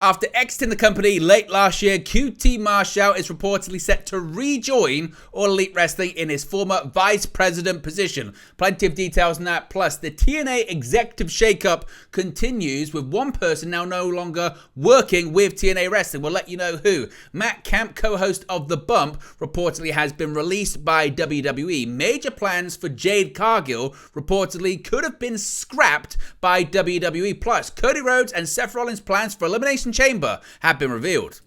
After exiting the company late last year, QT Marshall is reportedly set to rejoin All Elite Wrestling in his former vice president position. Plenty of details on that. Plus, the TNA executive shakeup continues with one person now no longer working with TNA Wrestling. We'll let you know who. Matt Camp, co-host of The Bump, reportedly has been released by WWE. Major plans for Jade Cargill reportedly could have been scrapped by WWE. Plus, Cody Rhodes and Seth Rollins' plans for Elimination Chamber have been revealed.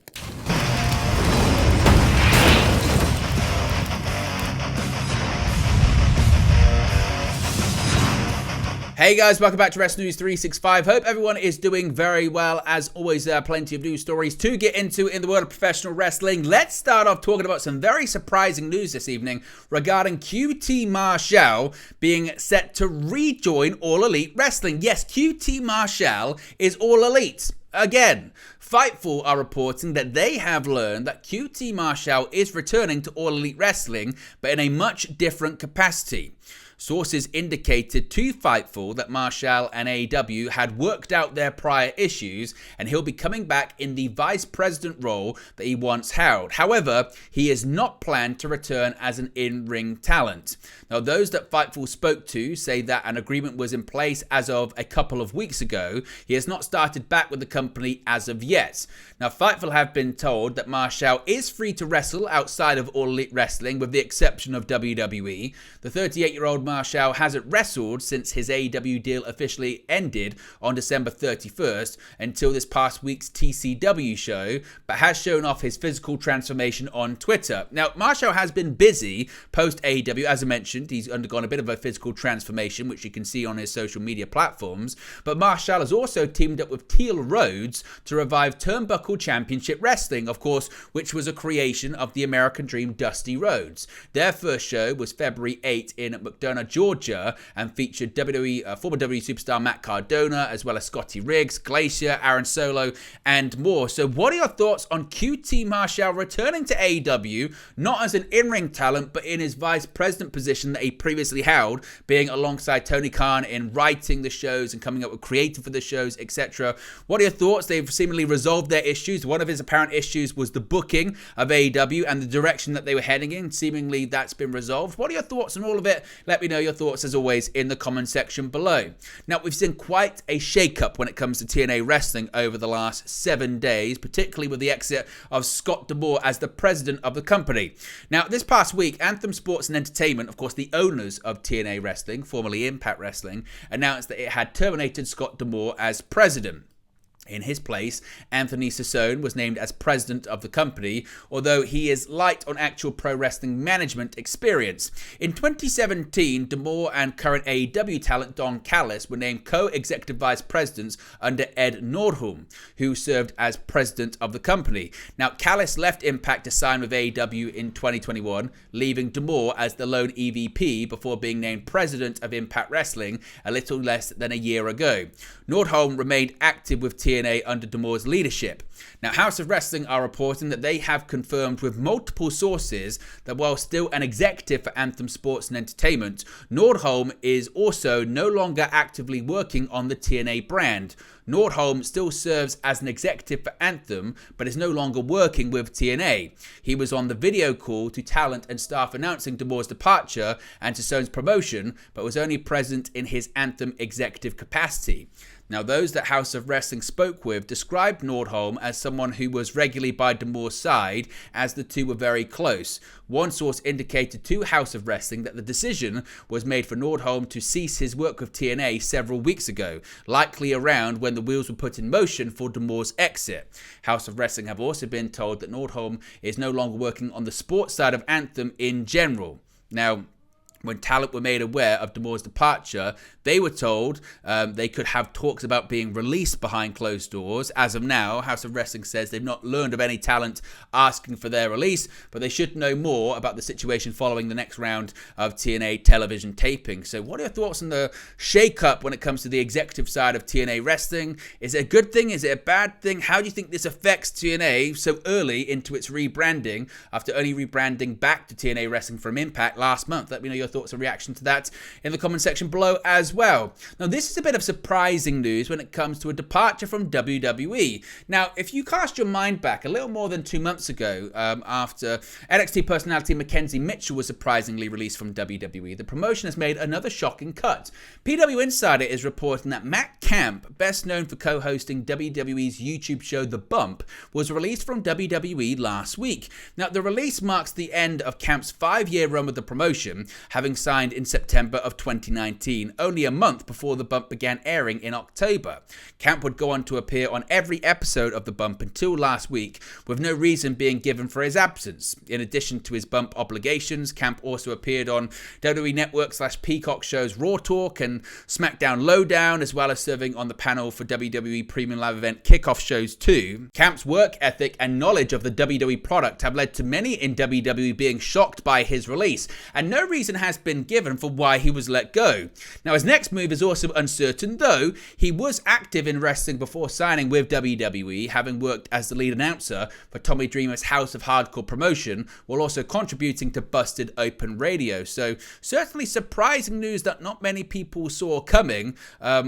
Hey guys, welcome back to Wrestling News 365. Hope everyone is doing very well. As always, there are plenty of news stories to get into in the world of professional wrestling. Let's start off talking about some very surprising news this evening regarding QT Marshall being set to rejoin All Elite Wrestling. Yes, QT Marshall is All Elite. Again, Fightful are reporting that they have learned that QT Marshall is returning to All Elite Wrestling, but in a much different capacity. Sources indicated to Fightful that Marshall and AEW had worked out their prior issues and he'll be coming back in the vice president role that he once held. However, he is not planned to return as an in-ring talent. Now, those that Fightful spoke to say that an agreement was in place as of a couple of weeks ago. He has not started back with the company as of yet. Now, Fightful have been told that Marshall is free to wrestle outside of All Elite Wrestling with the exception of WWE. The 38-year-old Marshall hasn't wrestled since his AEW deal officially ended on December 31st until this past week's TCW show, but has shown off his physical transformation on Twitter. Now, Marshall has been busy post AEW, as I mentioned. He's undergone a bit of a physical transformation, which you can see on his social media platforms. But Marshall has also teamed up with Teal Rhodes to revive Turnbuckle Championship Wrestling, of course, which was a creation of the American Dream Dusty Rhodes. Their first show was February 8 in McDonough, Georgia, and featured former WWE superstar Matt Cardona, as well as Scotty Riggs, Glacier, Aaron Solo, and more. So what are your thoughts on QT Marshall returning to AEW, not as an in-ring talent, but in his vice president position that he previously held, being alongside Tony Khan in writing the shows and coming up with creative for the shows, etc. What are your thoughts? They've seemingly resolved their issues. One of his apparent issues was the booking of AEW and the direction that they were heading in. Seemingly that's been resolved. What are your thoughts on all of it? Let me know your thoughts as always in the comment section below. Now, we've seen quite a shake-up when it comes to TNA Wrestling over the last 7 days, particularly with the exit of Scott D'Amore as the president of the company. Now, this past week, Anthem Sports and Entertainment, of course the owners of TNA Wrestling, formerly Impact Wrestling, announced that it had terminated Scott D'Amore as president. In his place, Anthony Sassone was named as president of the company, although he is light on actual pro wrestling management experience. In 2017, D'Amore and current AEW talent Don Callis were named co-executive vice presidents under Ed Nordholm, who served as president of the company. Now, Callis left Impact to sign with AEW in 2021, leaving D'Amore as the lone EVP before being named president of Impact Wrestling a little less than a year ago. Nordholm remained active with TNA under D'Amore's leadership. Now, House of Wrestling are reporting that they have confirmed with multiple sources that while still an executive for Anthem Sports and Entertainment, Nordholm is also no longer actively working on the TNA brand. Nordholm still serves as an executive for Anthem, but is no longer working with TNA. He was on the video call to talent and staff announcing D'Amore's departure and Sassone's promotion, but was only present in his Anthem executive capacity. Now, those that House of Wrestling spoke with described Nordholm as someone who was regularly by D'Amore's side, as the two were very close. One source indicated to House of Wrestling that the decision was made for Nordholm to cease his work with TNA several weeks ago, likely around when the wheels were put in motion for D'Amore's exit. House of Wrestling have also been told that Nordholm is no longer working on the sports side of Anthem in general. Now, when talent were made aware of D'Amore's departure, they were told they could have talks about being released behind closed doors. As of now, House of Wrestling says they've not learned of any talent asking for their release, but they should know more about the situation following the next round of TNA television taping. So what are your thoughts on the shake-up when it comes to the executive side of TNA Wrestling? Is it a good thing? Is it a bad thing? How do you think this affects TNA so early into its rebranding after only rebranding back to TNA Wrestling from Impact last month? Let me know your thoughts and reaction to that in the comment section below as well. Now, this is a bit of surprising news when it comes to a departure from WWE. Now, if you cast your mind back a little more than 2 months ago, after NXT personality Mackenzie Mitchell was surprisingly released from WWE, the promotion has made another shocking cut. PW Insider is reporting that Matt Camp, best known for co-hosting WWE's YouTube show The Bump, was released from WWE last week. Now, the release marks the end of Camp's 5-year run with the promotion, having signed in September of 2019, only a month before The Bump began airing in October. Camp would go on to appear on every episode of The Bump until last week, with no reason being given for his absence. In addition to his Bump obligations, Camp also appeared on WWE Network/Peacock shows Raw Talk and SmackDown Lowdown, as well as serving on the panel for WWE Premium Live Event kickoff shows too. Camp's work ethic and knowledge of the WWE product have led to many in WWE being shocked by his release, and no reason has been given for why he was let go. Now, his next move is also uncertain, though he was active in wrestling before signing with WWE, having worked as the lead announcer for Tommy Dreamer's House of Hardcore promotion, while also contributing to Busted Open Radio. So certainly surprising news that not many people saw coming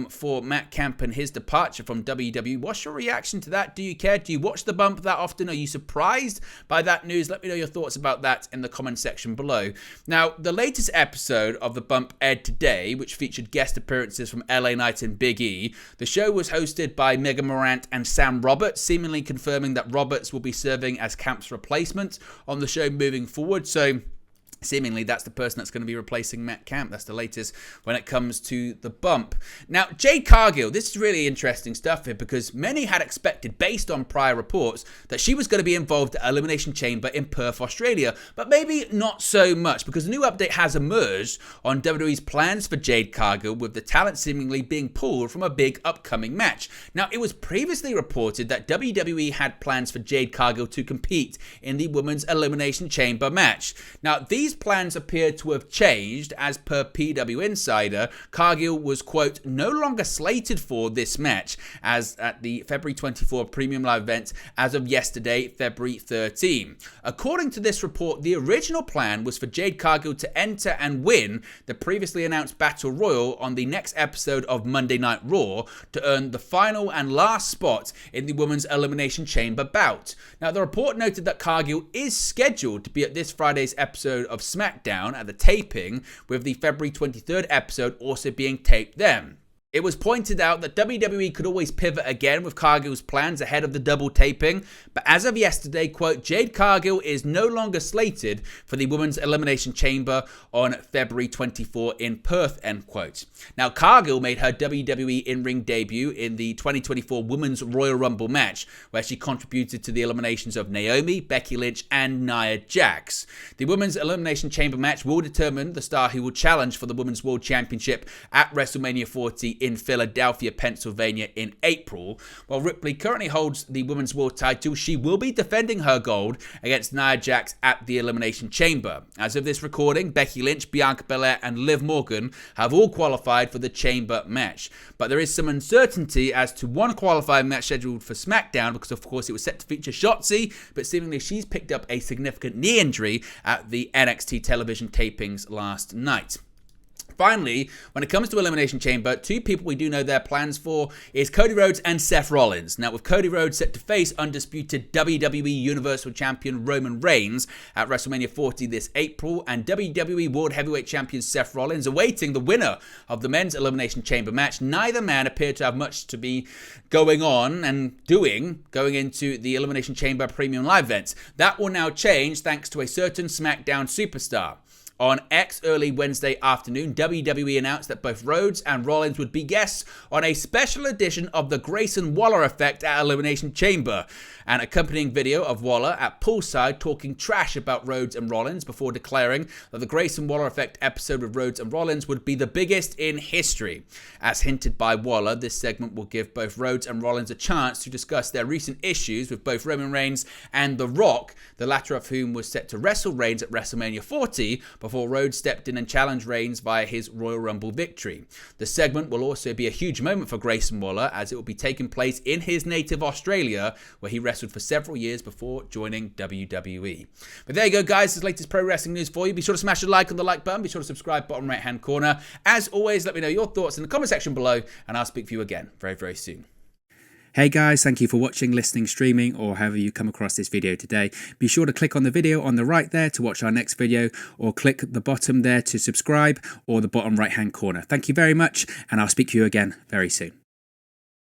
for Matt Camp and his departure from WWE. What's your reaction to that? Do you care? Do you watch The Bump that often? Are you surprised by that news? Let me know your thoughts about that in the comment section below. Now, the latest episode of The Bump aired today, which featured guest appearances from LA Knight and Big E. The show was hosted by Megan Morant and Sam Roberts, seemingly confirming that Roberts will be serving as Camp's replacement on the show moving forward. So seemingly that's the person that's going to be replacing Matt Camp. That's the latest when it comes to The Bump. Now, Jade Cargill, this is really interesting stuff here, because many had expected, based on prior reports, that she was going to be involved at Elimination Chamber in Perth, Australia, but maybe not so much, because a new update has emerged on WWE's plans for Jade Cargill, with the talent seemingly being pulled from a big upcoming match. Now, it was previously reported that WWE had plans for Jade Cargill to compete in the Women's Elimination Chamber match. Now, these plans appear to have changed. As per PW Insider, Cargill was, quote, no longer slated for this match as at the February 24 Premium Live event as of yesterday, February 13. According to this report, the original plan was for Jade Cargill to enter and win the previously announced Battle Royal on the next episode of Monday Night Raw to earn the final and last spot in the Women's Elimination Chamber bout. Now, the report noted that Cargill is scheduled to be at this Friday's episode of SmackDown at the taping, with the February 23rd episode also being taped then. It was pointed out that WWE could always pivot again with Cargill's plans ahead of the double taping, but as of yesterday, quote, Jade Cargill is no longer slated for the Women's Elimination Chamber on February 24 in Perth, end quote. Now, Cargill made her WWE in-ring debut in the 2024 Women's Royal Rumble match, where she contributed to the eliminations of Naomi, Becky Lynch, and Nia Jax. The Women's Elimination Chamber match will determine the star who will challenge for the Women's World Championship at WrestleMania 40 in Philadelphia, Pennsylvania in April. While Ripley currently holds the Women's World title, she will be defending her gold against Nia Jax at the Elimination Chamber. As of this recording, Becky Lynch, Bianca Belair, and Liv Morgan have all qualified for the Chamber match. But there is some uncertainty as to one qualifying match scheduled for SmackDown, because of course it was set to feature Shotzi, but seemingly she's picked up a significant knee injury at the NXT television tapings last night. Finally, when it comes to Elimination Chamber, two people we do know their plans for is Cody Rhodes and Seth Rollins. Now, with Cody Rhodes set to face undisputed WWE Universal Champion Roman Reigns at WrestleMania 40 this April, and WWE World Heavyweight Champion Seth Rollins awaiting the winner of the Men's Elimination Chamber match, neither man appeared to have much to be going on and doing going into the Elimination Chamber Premium Live events. That will now change thanks to a certain SmackDown superstar. On X early Wednesday afternoon, WWE announced that both Rhodes and Rollins would be guests on a special edition of the Grayson Waller Effect at Elimination Chamber. An accompanying video of Waller at poolside talking trash about Rhodes and Rollins before declaring that the Grayson Waller Effect episode with Rhodes and Rollins would be the biggest in history. As hinted by Waller, this segment will give both Rhodes and Rollins a chance to discuss their recent issues with both Roman Reigns and The Rock, the latter of whom was set to wrestle Reigns at WrestleMania 40, before Rhodes stepped in and challenged Reigns via his Royal Rumble victory. The segment will also be a huge moment for Grayson Waller, as it will be taking place in his native Australia, where he wrestled for several years before joining WWE. But there you go, guys. This is the latest pro wrestling news for you. Be sure to smash a like on the like button. Be sure to subscribe, bottom right hand corner. As always, let me know your thoughts in the comment section below, and I'll speak to you again very, very soon. Hey guys, thank you for watching, listening, streaming, or however you come across this video today. Be sure to click on the video on the right there to watch our next video, or click the bottom there to subscribe, or the bottom right hand corner. Thank you very much, and I'll speak to you again very soon.